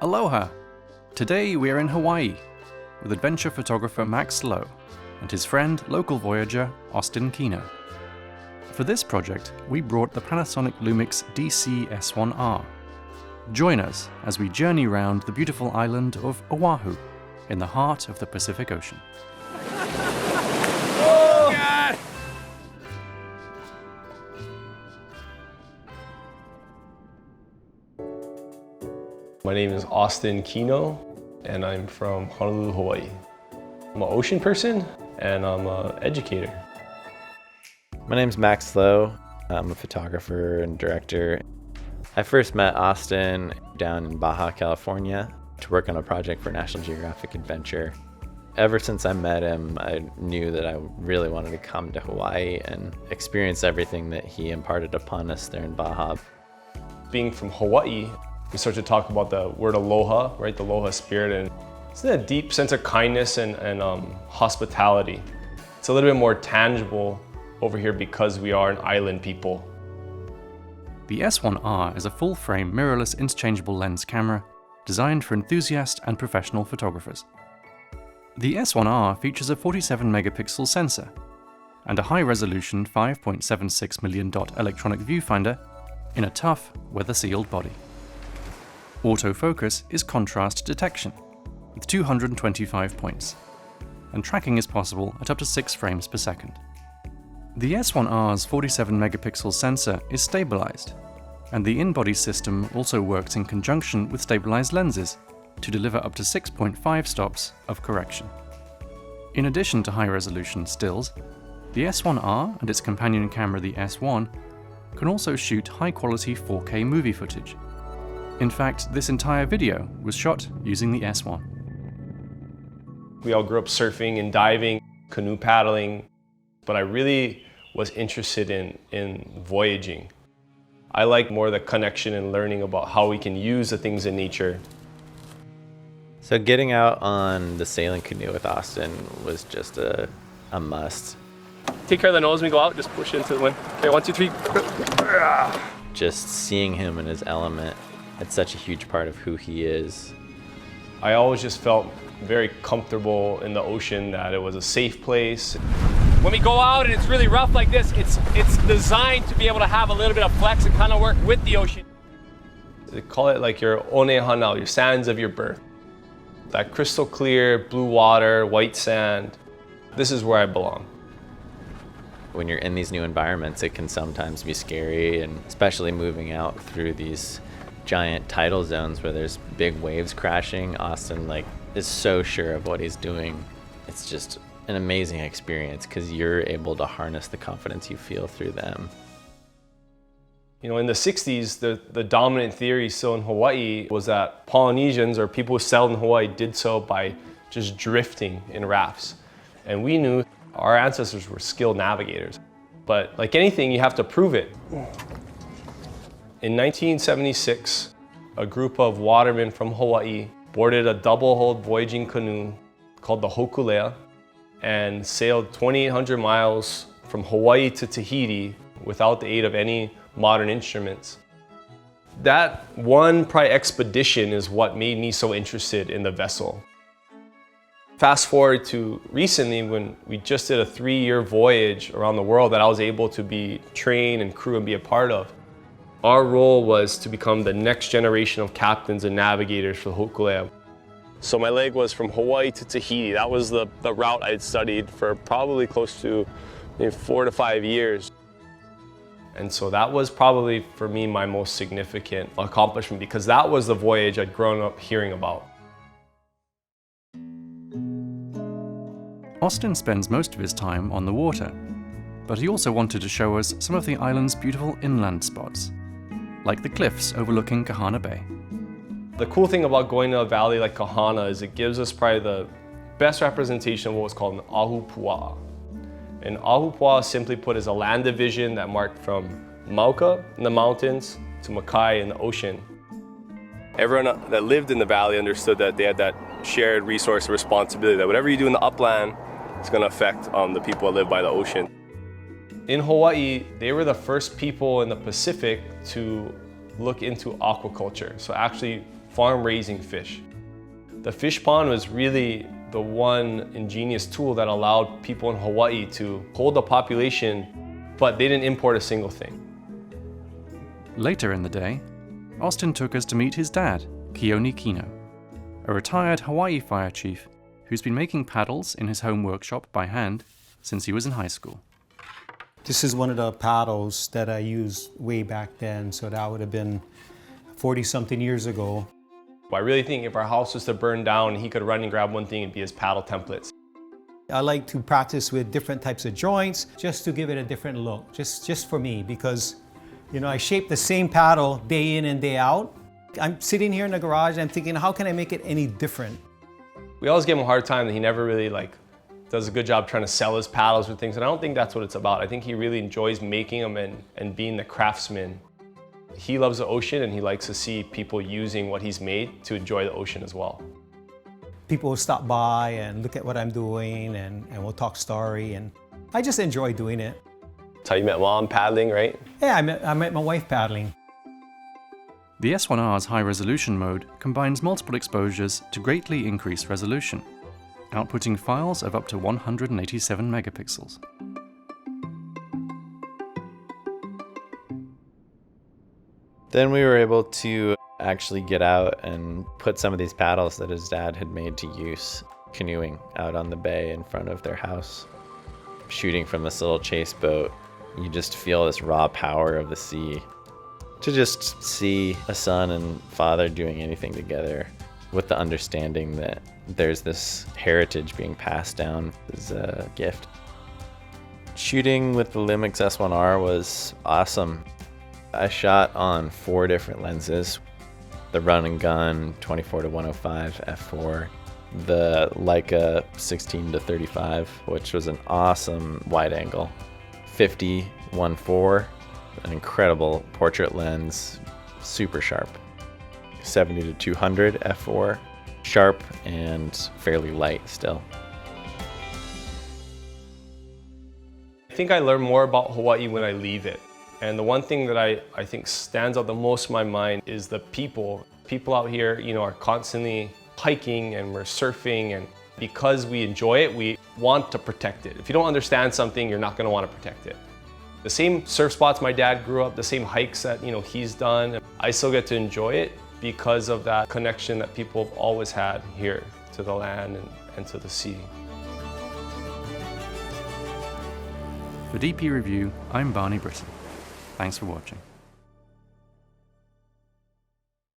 Aloha! Today we are in Hawaii with adventure photographer Max Lowe and his friend, local voyager Austin Kino. For this project, we brought the Panasonic Lumix DC-S1R. Join us as we journey around the beautiful island of Oahu in the heart of the Pacific Ocean. Oh, God! My name is Austin Kino, and I'm from Honolulu, Hawaii. I'm an ocean person, and I'm an educator. My name's Max Lowe. I'm a photographer and director. I first met Austin down in Baja, California to work on a project for National Geographic Adventure. Ever since I met him, I knew that I really wanted to come to Hawaii and experience everything that he imparted upon us there in Baja. Being from Hawaii, we start to talk about the word aloha, right? The aloha spirit, and it's a deep sense of kindness and hospitality. It's a little bit more tangible over here because we are an island people. The S1R is a full-frame mirrorless interchangeable lens camera designed for enthusiast and professional photographers. The S1R features a 47 megapixel sensor and a high-resolution 5.76 million dot electronic viewfinder in a tough, weather-sealed body. Autofocus is contrast detection with 225 points, and tracking is possible at up to 6 frames per second. The S1R's 47 megapixel sensor is stabilized, and the in-body system also works in conjunction with stabilized lenses to deliver up to 6.5 stops of correction. In addition to high-resolution stills, the S1R and its companion camera, the S1, can also shoot high-quality 4K movie footage. In fact, this entire video was shot using the S1. We all grew up surfing and diving, canoe paddling, but I really was interested in voyaging. I like more the connection and learning about how we can use the things in nature. So getting out on the sailing canoe with Austin was just a must. Take care of the nose when we go out, just push into the wind. Okay, 1, 2, 3. Just seeing him in his element, it's such a huge part of who he is. I always just felt very comfortable in the ocean, that it was a safe place. When we go out and it's really rough like this, it's designed to be able to have a little bit of flex and kind of work with the ocean. They call it like your one hanau, your sands of your birth. That crystal clear, blue water, white sand. This is where I belong. When you're in these new environments, it can sometimes be scary, and especially moving out through these giant tidal zones where there's big waves crashing. Austin is so sure of what he's doing. It's just an amazing experience because you're able to harness the confidence you feel through them. You know, in the 60s, the dominant theory still in Hawaii was that Polynesians, or people who settled in Hawaii, did so by just drifting in rafts. And we knew our ancestors were skilled navigators. But like anything, you have to prove it. In 1976, a group of watermen from Hawaii boarded a double-hulled voyaging canoe called the Hokulea and sailed 2,800 miles from Hawaii to Tahiti without the aid of any modern instruments. That one probably expedition is what made me so interested in the vessel. Fast forward to recently, when we just did a 3-year voyage around the world that I was able to be trained and crew and be a part of. Our role was to become the next generation of captains and navigators for the Hokulea. So my leg was from Hawaii to Tahiti. That was the route I had studied for probably close to maybe 4 to 5 years. And so that was probably, for me, my most significant accomplishment, because that was the voyage I'd grown up hearing about. Austin spends most of his time on the water, but he also wanted to show us some of the island's beautiful inland spots, like the cliffs overlooking Kahana Bay. The cool thing about going to a valley like Kahana is it gives us probably the best representation of what's called an ahupua'a. And ahupua'a, simply put, is a land division that marked from Mauka in the mountains to Makai in the ocean. Everyone that lived in the valley understood that they had that shared resource and responsibility, that whatever you do in the upland is going to affect the people that live by the ocean. In Hawaii, they were the first people in the Pacific to look into aquaculture, so actually farm raising fish. The fish pond was really the one ingenious tool that allowed people in Hawaii to hold the population, but they didn't import a single thing. Later in the day, Austin took us to meet his dad, Keone Kino, a retired Hawaii fire chief who's been making paddles in his home workshop by hand since he was in high school. This is one of the paddles that I used way back then, so that would have been 40-something years ago. I really think if our house was to burn down, he could run and grab one thing and be his paddle templates. I like to practice with different types of joints just to give it a different look, just for me, because I shape the same paddle day in and day out. I'm sitting here in the garage and I'm thinking, how can I make it any different? We always give him a hard time that he never really does a good job trying to sell his paddles or things, and I don't think that's what it's about. I think he really enjoys making them and being the craftsman. He loves the ocean and he likes to see people using what he's made to enjoy the ocean as well. People will stop by and look at what I'm doing and we'll talk story, and I just enjoy doing it. That's how you met Mom paddling, right? Yeah, I met my wife paddling. The S1R's high-resolution mode combines multiple exposures to greatly increase resolution, outputting files of up to 187 megapixels. Then we were able to actually get out and put some of these paddles that his dad had made to use canoeing out on the bay in front of their house. Shooting from this little chase boat, you just feel this raw power of the sea. To just see a son and father doing anything together with the understanding that there's this heritage being passed down is a gift. Shooting with the Limix S1R was awesome. I shot on 4 different lenses. The run and gun 24-105 f4, the Leica 16-35, which was an awesome wide angle, 50-1.4, an incredible portrait lens, super sharp, 70-200 f4, sharp and fairly light still. I think I learn more about Hawaii when I leave it. And the one thing that I think stands out the most in my mind is the people. People out here, are constantly hiking and we're surfing, and because we enjoy it, we want to protect it. If you don't understand something, you're not going to want to protect it. The same surf spots my dad grew up, the same hikes that he's done, I still get to enjoy it because of that connection that people have always had here to the land and to the sea. For DP Review, I'm Barney Britton. Thanks for watching.